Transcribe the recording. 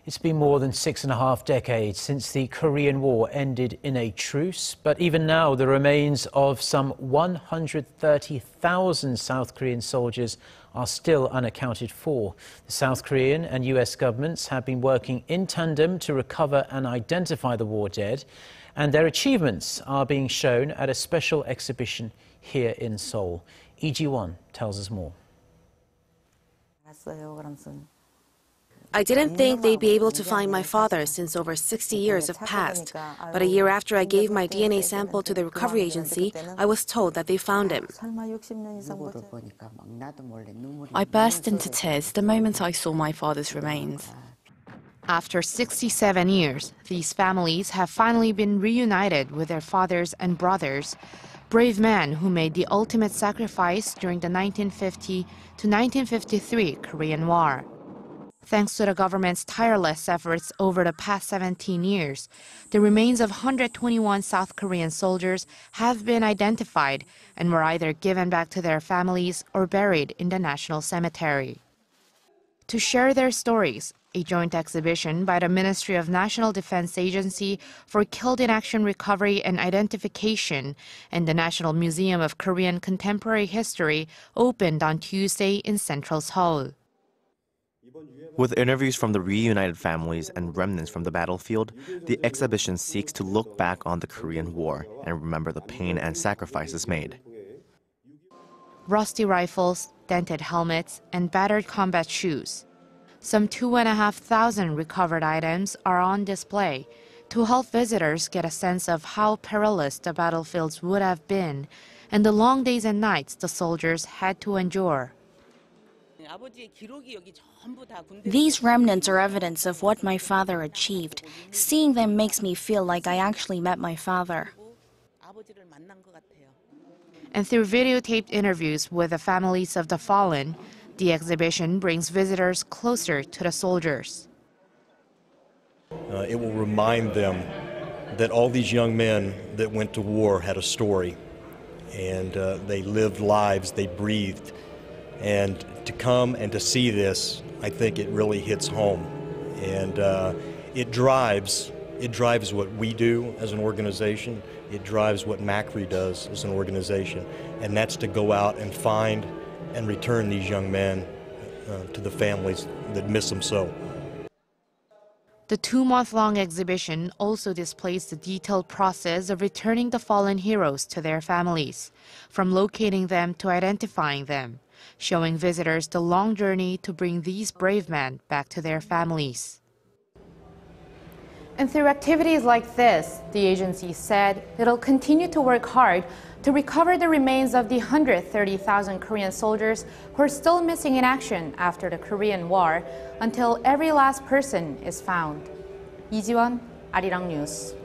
It's been more than 6.5 decades since the Korean War ended in a truce, but even now the remains of some 130,000 South Korean soldiers are still unaccounted for. The South Korean and U.S. governments have been working in tandem to recover and identify the war dead, and their achievements are being shown at a special exhibition here in Seoul. Lee Ji-won tells us more. I didn't think they'd be able to find my father since over 60 years have passed. But a year after I gave my DNA sample to the recovery agency, I was told that they found him. I burst into tears the moment I saw my father's remains. After 67 years, these families have finally been reunited with their fathers and brothers, brave men who made the ultimate sacrifice during the 1950 to 1953 Korean War. Thanks to the government's tireless efforts over the past 17 years, the remains of 121 South Korean soldiers have been identified and were either given back to their families or buried in the National Cemetery. To share their stories, a joint exhibition by the Ministry of National Defense Agency for Killed in Action Recovery and Identification and the National Museum of Korean Contemporary History opened on Tuesday in central Seoul. With interviews from the reunited families and remnants from the battlefield, the exhibition seeks to look back on the Korean War and remember the pain and sacrifices made. Rusty rifles, dented helmets, and battered combat shoes. Some 2,500 recovered items are on display to help visitors get a sense of how perilous the battlefields would have been and the long days and nights the soldiers had to endure. These remnants are evidence of what my father achieved. Seeing them makes me feel like I actually met my father. And through videotaped interviews with the families of the fallen, the exhibition brings visitors closer to the soldiers. It will remind them that all these young men that went to war had a story, and they lived lives, they breathed. And to come and to see this, I think it really hits home. And it drives what we do as an organization. It drives what MACRI does as an organization. And that's to go out and find and return these young men to the families that miss them so. The 2-month-long exhibition also displays the detailed process of returning the fallen heroes to their families, from locating them to identifying them, showing visitors the long journey to bring these brave men back to their families. And through activities like this, the agency said it'll continue to work hard to recover the remains of the 130,000 Korean soldiers who are still missing in action after the Korean War until every last person is found. Lee Ji-won, Arirang News.